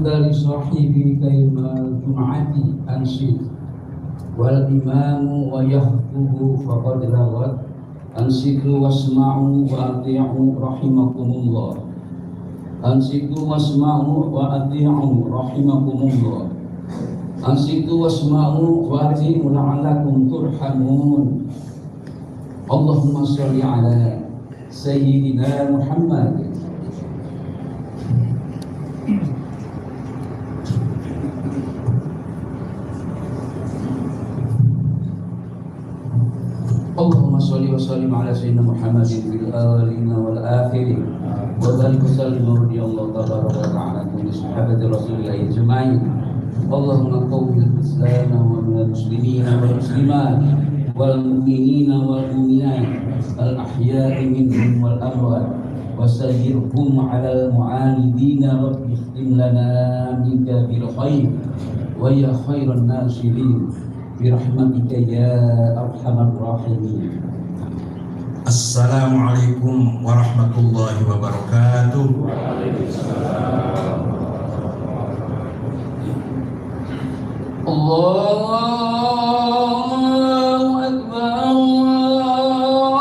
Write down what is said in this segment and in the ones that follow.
لصاحبك يوم الجمعة أنصت والإمام ويخطب فقد لغت أنصتوا واسمعوا وأطيعوا رحمكم الله أنصتوا واسمعوا وأطيعوا رحمكم الله أنصتوا واسمعوا وأطيعوا لعلكم ترحمون اللهم صل على سيدنا محمد. اللهم صل وسلم على سيدنا محمد في الأولين والآخرين وذلك وسلم رضي الله تبارك وتعالى عن صحابة رسول الله أجمعين. اللهم قوي الإسلام ومن المسلمين والمسلمات والمؤمنين والمؤمنات الأحياء منهم والأموات وسيرهم على المعاندين رب اختم لنا منك بالخير ويا خير الناصرين برحمتك يا أرحم الراحمين. Assalamualaikum warahmatullahi wabarakatuh. Allahu Akbar, Allahu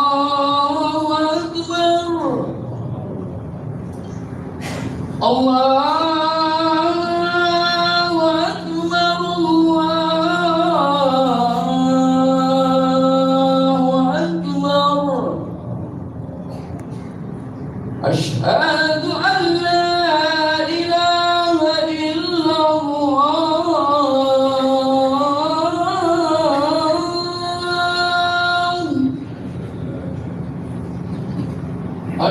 Akbar, Allah. أشهد أن لا إله إلا الله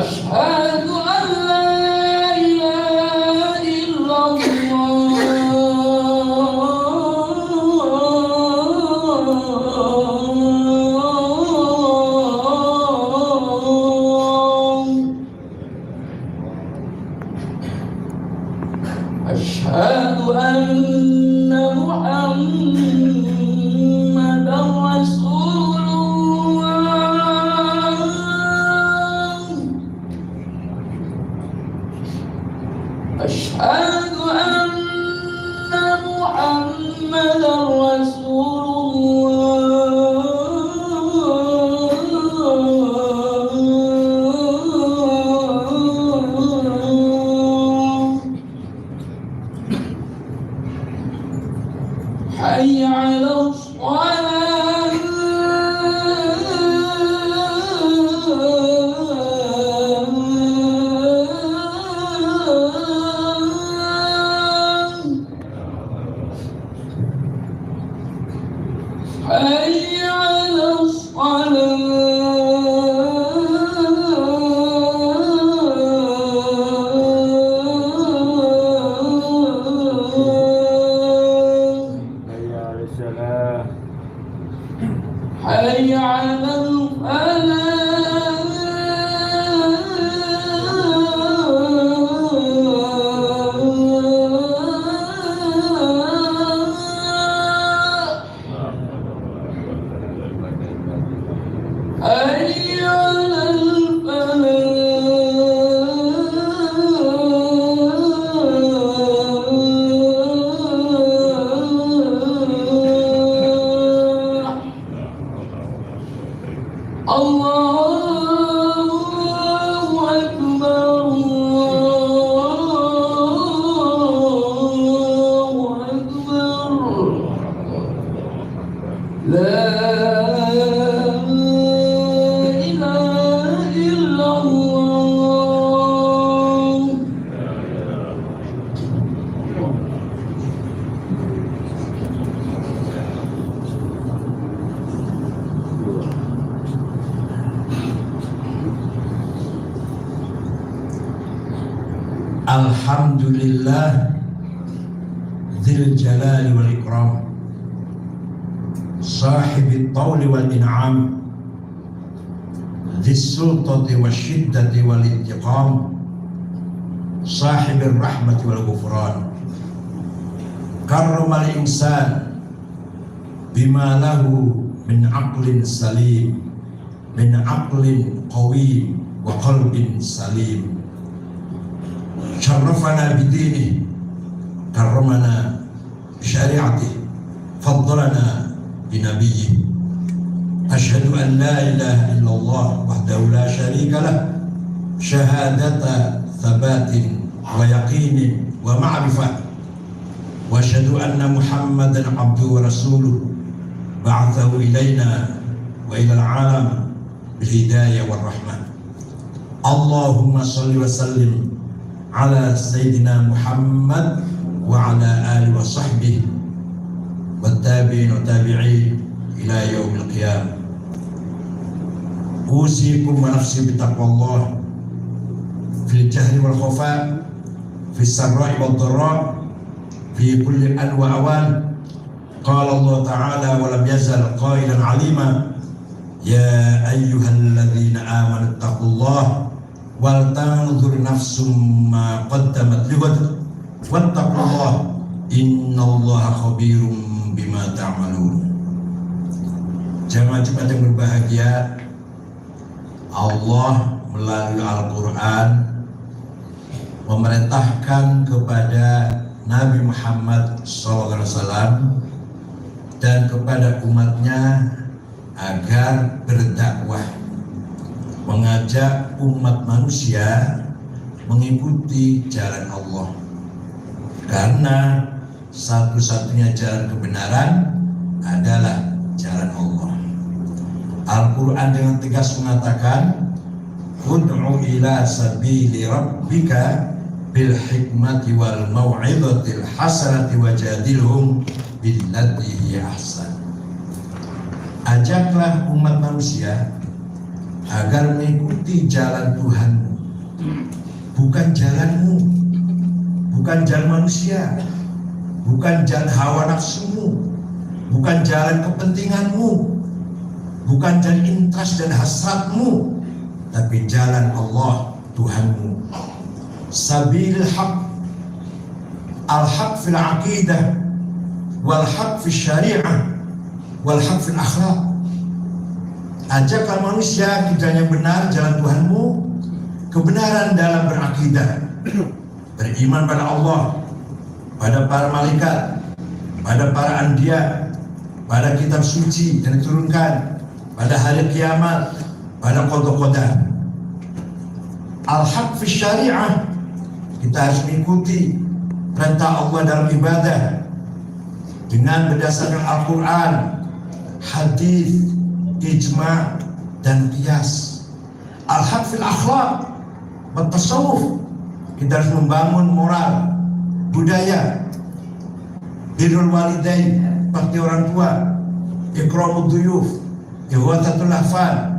أشهد أن لا إله إلا أشهد أن محمدا رسول الله أشهد أن محمدا رسول حي على الصلاة حي على حي على حي على الله أكبر الله أكبر لا إله إلا الله. Alhamdulillah Dzil Jalali wal Ikram Sahibit Tawli wal In'am Dzis Sultati wal Shiddati wal Intiqam Sahibir Rahmati wal Ghufran Karramal Insan Bima lahu min aqlin salim Min aqlin qawim wa qalbin salim Syarrafana bidini شريعته فضلنا بنبيه. أشهد أن لا إله إلا الله وحده لا شريك له شهادة ثبات ويقين ومعرفة، وأشهد أن محمدا عبده ورسوله بعثه إلينا وإلى العالم بالهداية والرحمة. اللهم صل وسلم على سيدنا محمد وعلى آله وصحبه والتابعين والتابعين إلى يوم القيامة. أوصيكم ونفسي بتقوى الله في الجهر والخفاء، في السراء والضراء، في كل أن وأوان. قال الله تعالى: ولم يزل قائلا عليما: يا أيها الذين آمنوا اتقوا الله ولتنظر نفس ما قدمت لغد واتقوا الله إن الله خبير بما تعملون. Jemaah Jumat yang berbahagia, Allah melalui Al-Quran memerintahkan kepada Nabi Muhammad SAW dan kepada umatnya agar berdakwah, mengajak umat manusia mengikuti jalan Allah, karena satu-satunya jalan kebenaran adalah jalan Allah. Al-Quran dengan tegas mengatakan: ud'u ila sabili rabbika bil hikmati wal mau'izatil hasanati wajadilhum billati hiya ahsan. Ajaklah umat manusia agar mengikuti jalan Tuhanmu, bukan jalanmu, bukan jalan manusia, bukan jalan hawa nafsumu, bukan jalan kepentinganmu, bukan jalan interest dan hasratmu, tapi jalan Allah Tuhanmu. Sabilil haq, al-haq fil aqidah, wal haq fil syariah, wal haq fil akhlaq. Ajaklah manusia ke jalan yang benar, jalan Tuhanmu, kebenaran dalam berakidah, beriman pada Allah, pada para malaikat, pada para anbiya, pada kitab suci yang diturunkan, pada hari kiamat, pada qada-qadar. Al-haq fi syariah, kita harus mengikuti perintah Allah dalam ibadah dengan berdasarkan Al-Quran, hadis, ijma' dan qiyas. Al-haq fil akhlaq, bertasawuf, kita harus membangun moral, budaya, birrul walidain, bakti orang tua, ikramud duyuf, ihwatatul ahfad,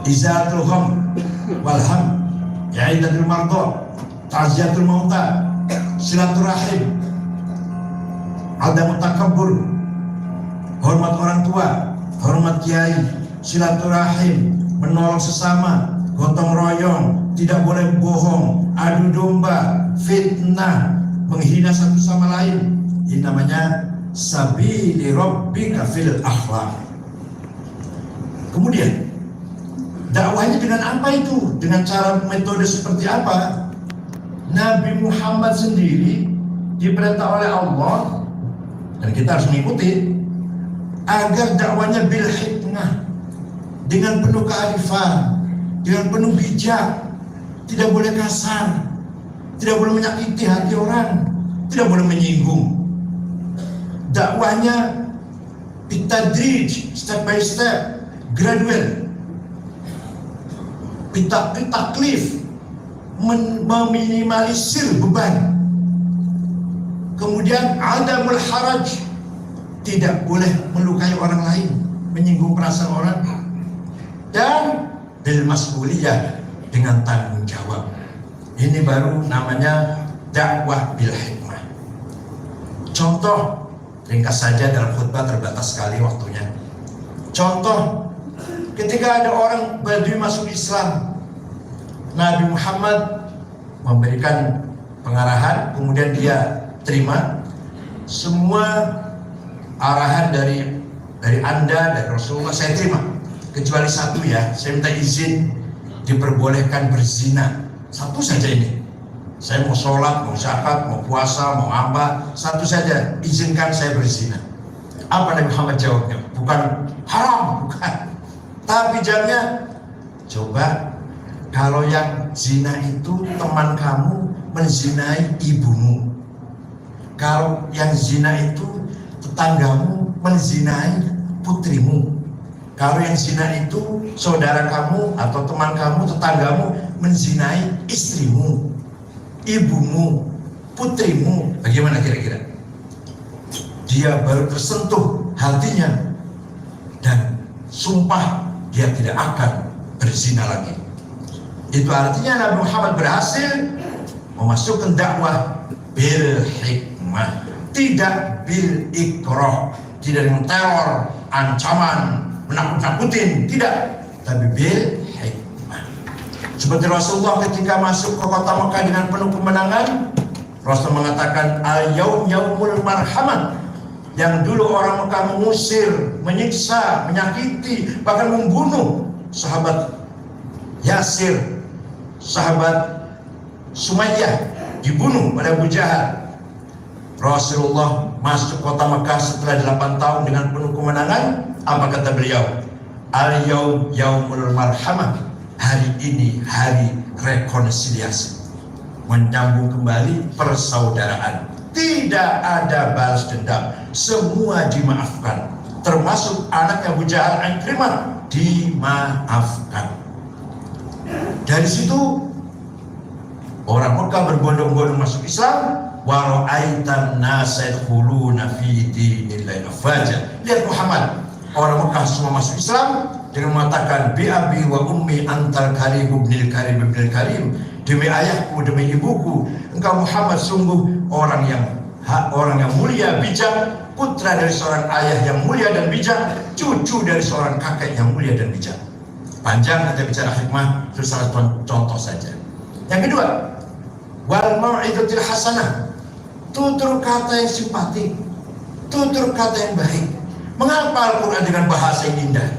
izalatul gham wal ham, i'adatul marda, ta'ziyatul mauta, silaturahim, adamu takabbur, hormat orang tua, hormat kiai, silaturahim, menolong sesama, gotong royong, tidak boleh bohong, adu domba, fitnah, menghina satu sama lain. Ini namanya sabili rabbika fil akhlaq. Kemudian dakwahnya dengan apa itu? Dengan cara metode seperti apa? Nabi Muhammad sendiri diperintah oleh Allah, dan kita harus mengikuti, agar dakwahnya bil hikmah, dengan penuh kearifan, dengan penuh bijak, tidak boleh kasar, tidak boleh menyakiti hati orang, tidak boleh menyinggung. Dakwahnya bitadrij, step by step, gradual, bitaklif, meminimalisir beban. Kemudian adamul haraj, tidak boleh melukai orang lain, menyinggung perasaan orang. Dan bil mas'uliyah, dengan tanggung jawab. Ini baru namanya dakwah bil hikmah. Contoh ringkas saja, dalam khutbah terbatas sekali waktunya. Contoh, ketika ada orang Badui masuk Islam, Nabi Muhammad memberikan pengarahan, kemudian dia terima semua arahan dari Anda, dari Rasulullah, saya terima, kecuali satu ya, saya minta izin diperbolehkan berzina, satu saja ini. Saya mau sholat, mau zakat, mau puasa, mau apa, satu saja, izinkan saya berzina. Apa Nabi Muhammad jawabnya? Bukan haram, bukan. Tapi jawabnya, coba kalau yang zina itu teman kamu menzinai ibumu. Kalau yang zina itu tetanggamu menzinai putrimu. Kalau yang zina itu saudara kamu atau teman kamu, tetanggamu menzinai istrimu, ibumu, putrimu. Bagaimana kira-kira? Dia baru tersentuh hatinya dan sumpah dia tidak akan berzina lagi. Itu artinya Nabi Muhammad berhasil memasukkan dakwah bil hikmah, tidak bil ikrah, tidak dengan teror, ancaman, menakut-nakutin, tidak, tapi bil hikmah. Seperti Rasulullah ketika masuk ke kota Mekah dengan penuh kemenangan, Rasul mengatakan al-yaum yaumul marhamah. Yang dulu orang Mekah mengusir, menyiksa, menyakiti, bahkan membunuh sahabat Yasir, sahabat Sumayyah, dibunuh oleh Abu Jahal. Rasulullah masuk kota Mekah setelah 8 tahun dengan penuh kemenangan. Apa kata beliau? Al-yaum yaumul marhamah. Hari ini hari rekonsiliasi, menyambung kembali persaudaraan. Tidak ada balas dendam, semua dimaafkan, termasuk anaknya Abu Jahal Ikrimah dimaafkan. Dari situ orang Mekah berbondong-bondong masuk Islam. Wa ra'aitan nasa yadkhuluna fi dinillahi afwaja. Lihat Muhammad, orang Mekah semua masuk Islam dengan mengatakan bi abi wa ummi antal karim ibnil karim ibnil karim. Demi ayahku, demi ibuku, engkau Muhammad sungguh orang yang mulia, bijak, putra dari seorang ayah yang mulia dan bijak, cucu dari seorang kakek yang mulia dan bijak. Panjang kita bicara hikmah, itu salah contoh saja. Yang kedua, wal mau'izatil hasanah, tutur kata yang simpatik, tutur kata yang baik. Mengapa Al-Quran dengan bahasa yang indah?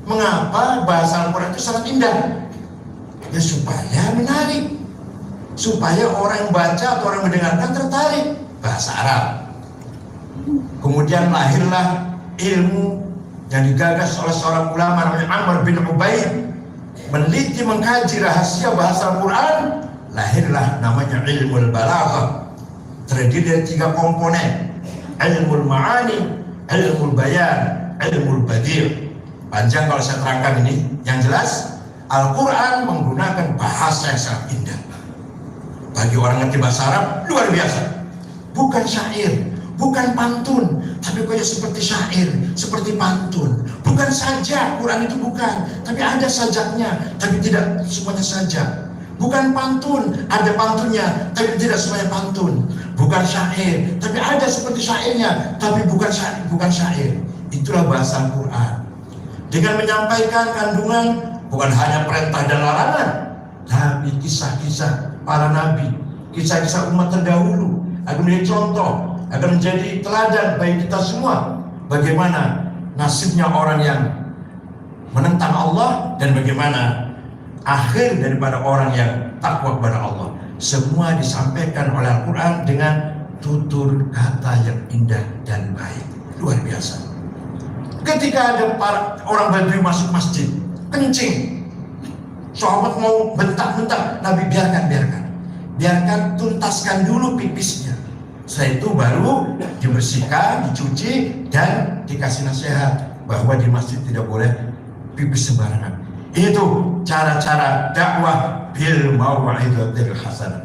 Mengapa bahasa Al-Quran itu sangat indah? Ya supaya menarik, supaya orang yang baca atau orang yang mendengarkan tertarik. Bahasa Arab. Kemudian lahirlah ilmu yang digagas oleh seorang ulama namanya Amr bin Ubaid, meneliti mengkaji rahasia bahasa Al-Quran. Lahirlah namanya ilmu balaghah, terdiri dari 3 komponen: ilmu ma'ani, ilmu bayan, ilmu badi'. Panjang kalau saya terangkan ini. Yang jelas, Al-Quran menggunakan bahasa yang sangat indah. Bagi orang ngerti bahasa Arab, luar biasa. Bukan syair, bukan pantun, tapi kayak seperti syair, seperti pantun. Bukan sajak, Quran itu bukan, tapi ada sajaknya, tapi tidak semuanya sajak. Bukan pantun, ada pantunnya, tapi tidak semuanya pantun. Bukan syair, tapi ada seperti syairnya, tapi bukan syair. Itulah bahasa Al-Quran. Dengan menyampaikan kandungan bukan hanya perintah dan larangan, tapi kisah-kisah para nabi, kisah-kisah umat terdahulu, akan menjadi contoh, akan menjadi teladan bagi kita semua. Bagaimana nasibnya orang yang menentang Allah dan bagaimana akhir daripada orang yang takwa kepada Allah. Semua disampaikan oleh Al-Quran dengan tutur kata yang indah dan baik. Luar biasa. Ketika ada orang Badui masuk masjid, kencing, sahabat mau bentak-bentak, Nabi biarkan tuntaskan dulu pipisnya. Setelah itu baru dibersihkan, dicuci, dan dikasih nasihat bahwa di masjid tidak boleh pipis sembarangan. Itu cara-cara dakwah bil mau'izatil hasanah.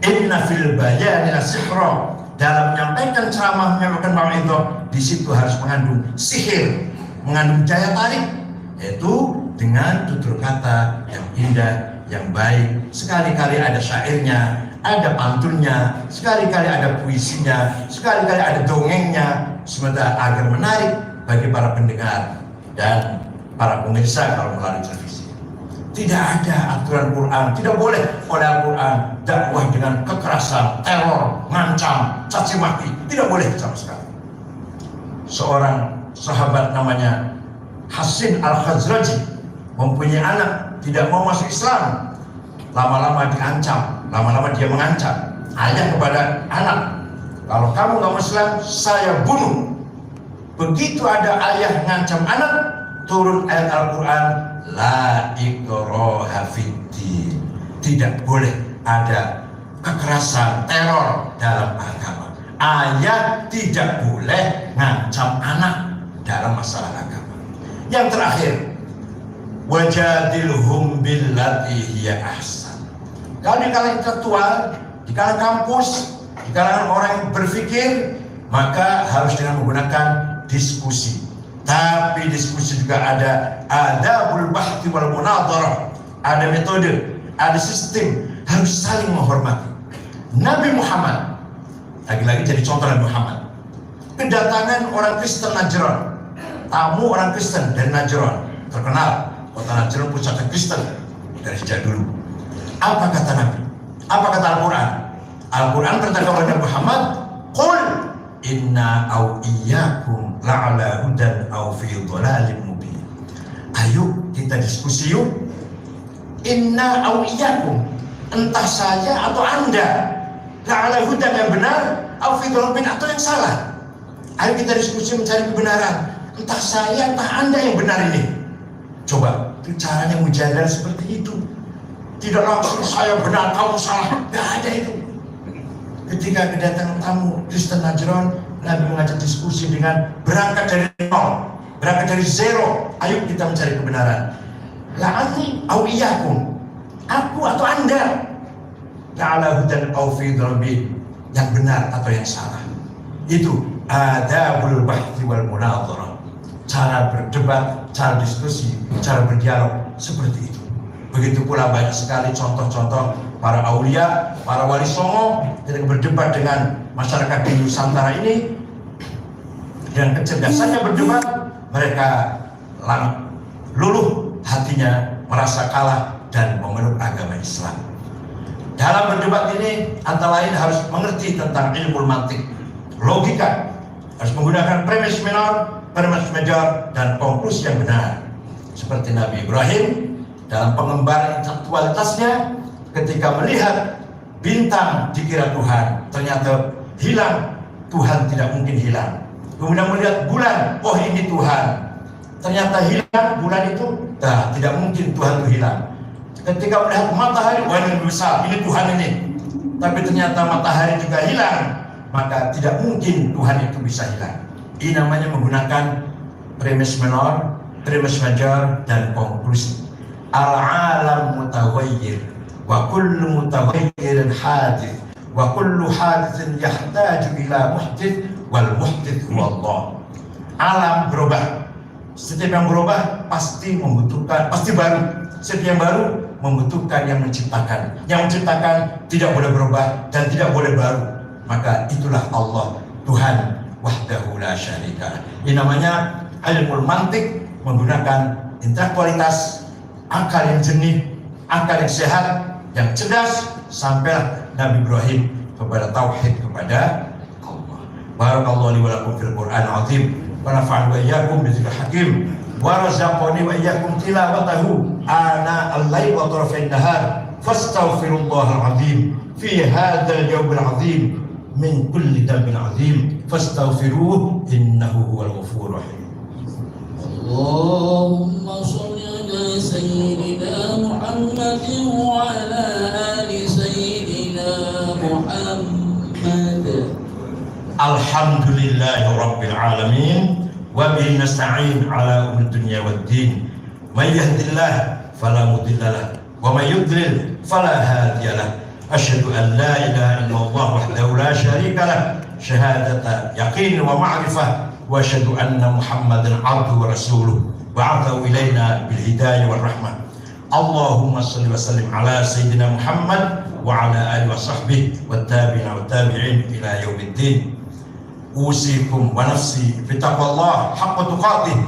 Inna fil bayani la-sihra. Dalam menyampaikan ceramah, menyampaikan mau'izah, di situ harus mengandung sihir, mengandung daya tarik, yaitu dengan tutur kata yang indah, yang baik. Sekali-kali ada syairnya, ada pantunnya, sekali-kali ada puisinya, sekali-kali ada dongengnya, sementara agar menarik bagi para pendengar dan para pemirsa kalau melalui televisi. Tidak ada aturan Quran, tidak boleh oleh Al-Quran dakwah dengan kekerasan, teror, ngancam, caci maki, tidak boleh sama sekali. Seorang sahabat namanya Hasin Al-Khazraji mempunyai anak tidak mau masuk Islam, lama-lama diancam, Lama-lama dia mengancam ayah kepada anak, kalau kamu nggak Islam, saya bunuh. Begitu ada ayah ngancam anak, turun ayat Al-Quran, la ikraha fiddin. Tidak boleh ada kekerasan, teror dalam agama. Ayah tidak boleh ngancam anak dalam masalah agama. Yang terakhir, wajadilhum billati hiya ahsan. Kalau di kalangan intelektual, di kalangan kampus, di kalangan orang yang berpikir, maka harus dengan menggunakan diskusi. Tapi diskusi juga ada adabul bahthi wal munadharah, ada metode, ada sistem, harus saling menghormati. Nabi Muhammad, lagi-lagi jadi contoh Nabi Muhammad, kedatangan orang Kristen Najran, tamu orang Kristen dari Najran, terkenal kota Najran pusat Kristen dari sejak dulu. Apa kata Nabi? Apa kata Al-Quran? Al-Quran berkata kepada Nabi Muhammad, qul inna au iyyakum la'ala hudan au fi dhalalin mubin. Ayo kita diskusi yuk. Inna au iyyakum, entah saya atau anda, la'ala hudan yang benar au fi dhalalin mubin, atau yang salah. Ayo kita diskusi mencari kebenaran. Entah saya, entah anda yang benar ini. Coba, itu caranya mujadala seperti itu. Tidak langsung saya benar, kamu salah. Tidak ada itu. Ketika kedatangan tamu Kristen Najran, Nabi mengajak diskusi dengan berangkat dari nol, berangkat dari zero. Ayo kita mencari kebenaran. La'ani au iyyakum, aku atau anda, la'ala hudan au fi dhalalin, yang benar atau yang salah. Itu adabul bahthi wal munadharah. Cara berdebat, cara diskusi, cara berdialog seperti itu. Begitu pula banyak sekali contoh-contoh para aulia, para wali songo ketika berdebat dengan masyarakat di Nusantara ini, dengan kecerdasannya berdebat, mereka luluh hatinya, merasa kalah dan memeluk agama Islam. Dalam berdebat ini antara lain harus mengerti tentang ilmu mantik, logika, harus menggunakan premis minor, premis major, dan konklusi yang benar. Seperti Nabi Ibrahim dalam pengembaraan intelektualitasnya, ketika melihat bintang dikira Tuhan, ternyata hilang. Tuhan tidak mungkin hilang. Kemudian melihat bulan, oh ini Tuhan, ternyata hilang bulan itu, tidak mungkin Tuhan itu hilang. Ketika melihat matahari, wah ini besar, ini Tuhan ini, tapi ternyata matahari juga hilang, maka tidak mungkin Tuhan itu bisa hilang. Ini namanya menggunakan premis minor, premis major, dan konklusi. Al-alam mutawayyir, wa kullu mutawayyirin hadith, wa kullu hadithin yahtaju ila muhdith, wal muhdith huwa Allah. Alam berubah. Setiap yang berubah pasti membutuhkan, pasti baru. Setiap yang baru membutuhkan yang menciptakan. Yang menciptakan tidak boleh berubah dan tidak boleh baru. Maka itulah Allah, Tuhan wahdahu la syarika. Ini namanya ilmu mantik, menggunakan intelektualitas, akal yang jernih, akal yang sehat, yang cerdas, sampailah Nabi Ibrahim kepada tauhid, kepada Allah. Barakallahu li wa lakum fil Qur'an azim, wa nafa'ani wa iyyakum bidzikril hakim, wa razaqani wa iyyakum tilawatahu ana al-lail wa tarafin nahar, fastaghfirullahal azim fi hadzal yawmil azim min kulli dhanbin azim, fastaghfiruhu innahu huwal ghafurur rahim. Allahumma shalli ala sayyidina Muhammadin wa ala ali sayyidina Muhammad. Alhamdulillahi rabbil alamin, wa bihi nasta'in ala umuri dunya waddin. May yahdihillahu fala mudilla lahu, wa may yudlil fala hadiya lahu. Asyhadu an la ilaha illallah wahdahu la syarika lahu, syahadata yaqin wa ma'rifah, wa asyhadu anna Muhammadan abduhu wa rasuluh ba'athahu ilaina bil hidayah wal rahmah. Allahumma shalli wa sallim ala sayyidina Muhammad wa ala alihi wa sahbihi wat tabi'in wat tabi'in ila yaumiddin. Usikum wa nafsi bi taqwallah haqqa tuqatih,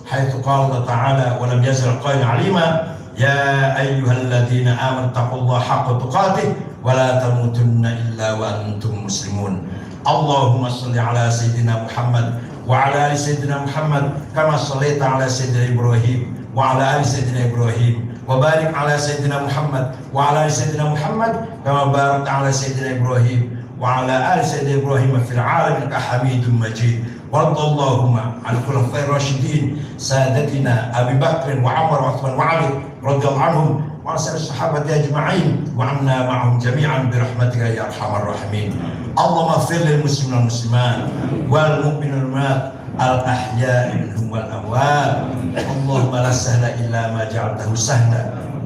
haitsu qala Allah ta'ala wa lam yazal qailan 'alima ya ayyuhalladzina amanu taqullaha haqqa tuqatih wa la tamutunna illa wa antum muslimun. Allahumma shalli ala sayyidina Muhammad wa ala ali sayyidina Muhammad kama shallaita ala sayyidina Ibrahim wa ala ali sayyidina Ibrahim وبارك على سيدنا محمد وعلى آل سيدنا محمد كما باركت على سيدنا إبراهيم وعلى آل سيدنا إبراهيم في العالمين إنك حميد مجيد. وارض اللهم عن الخلفاء الراشدين سادتنا أبي بكر وعمر وعثمان وعلي رضي الله عنهم وعن سائر الصحابة أجمعين وعنا معهم جميعا برحمتك يا أرحم الراحمين. اللهم اغفر للمسلمين والمسلمات والمؤمنين والمؤمنات الأحياء منهم والأموات. اللهم لا سهل إلا ما جعلته سهلا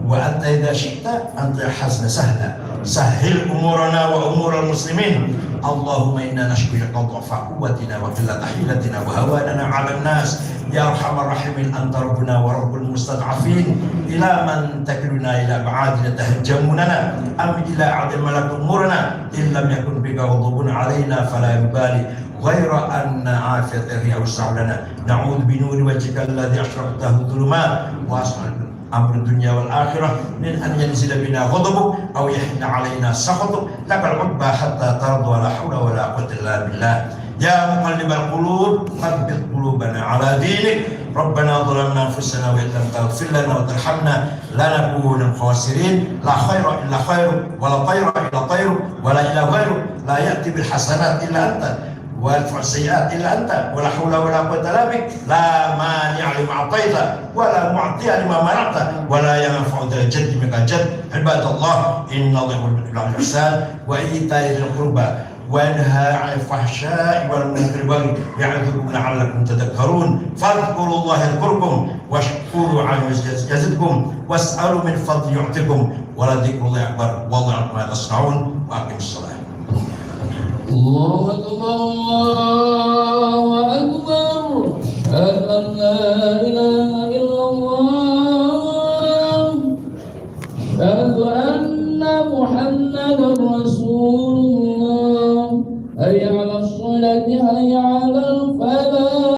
وأنت إذا شئت أنت الحزن سهلا. سهل أمورنا وأمور المسلمين. اللهم إنا نشكو لك ضعف قوتنا وقلة حيلتنا وهواننا على الناس يا أرحم الراحمين. أنت ربنا ورب المستضعفين. إلى من تكلنا إلى بعادنا تهجموننا أم إلى عدم ملك أمورنا؟ إن لم يكن بك غضب علينا فلا يبالي غير أن عافية هي أوسع لنا. نعوذ بنور وجهك الذي أشرقته الظلمات وأصلح أمر الدنيا والآخرة من أن ينزل بنا غضبك أو يحن علينا سخطك. لك العتبى حتى ترضى ولا حول ولا قوة إلا بالله. يا مقلب القلوب ثبت قلوبنا على دينك. ربنا ظلمنا أنفسنا وإن لم تغفر لنا وترحمنا لنكون من الخاسرين. لا خير إلا خيرك ولا طير إلا طيرك ولا إله غيرك. لا يأتي بالحسنات إلا أنت ويدفع السيئات إلا أنت ولا حول ولا قوة إلا بك. لا مانع لما أعطيت ولا معطي لما منعت ولا ينفع ذا الجد منك الجد. عباد الله إن الله يحب الإحسان وإيتاء ذي القربى وينهى عن الفحشاء والمنكر والبغي يعظكم لعلكم تذكرون. فاذكروا الله يذكركم واشكروا عنه يزدكم واسألوا من فضل يعطكم ولذكر الله أكبر والله يعلم ما تصنعون. وأقم الصلاة. الله أكبر الله أكبر أشهد أن لا إله إلا الله أشهد أن محمدا رسول الله. حي على الصلاة حي على الفلاح.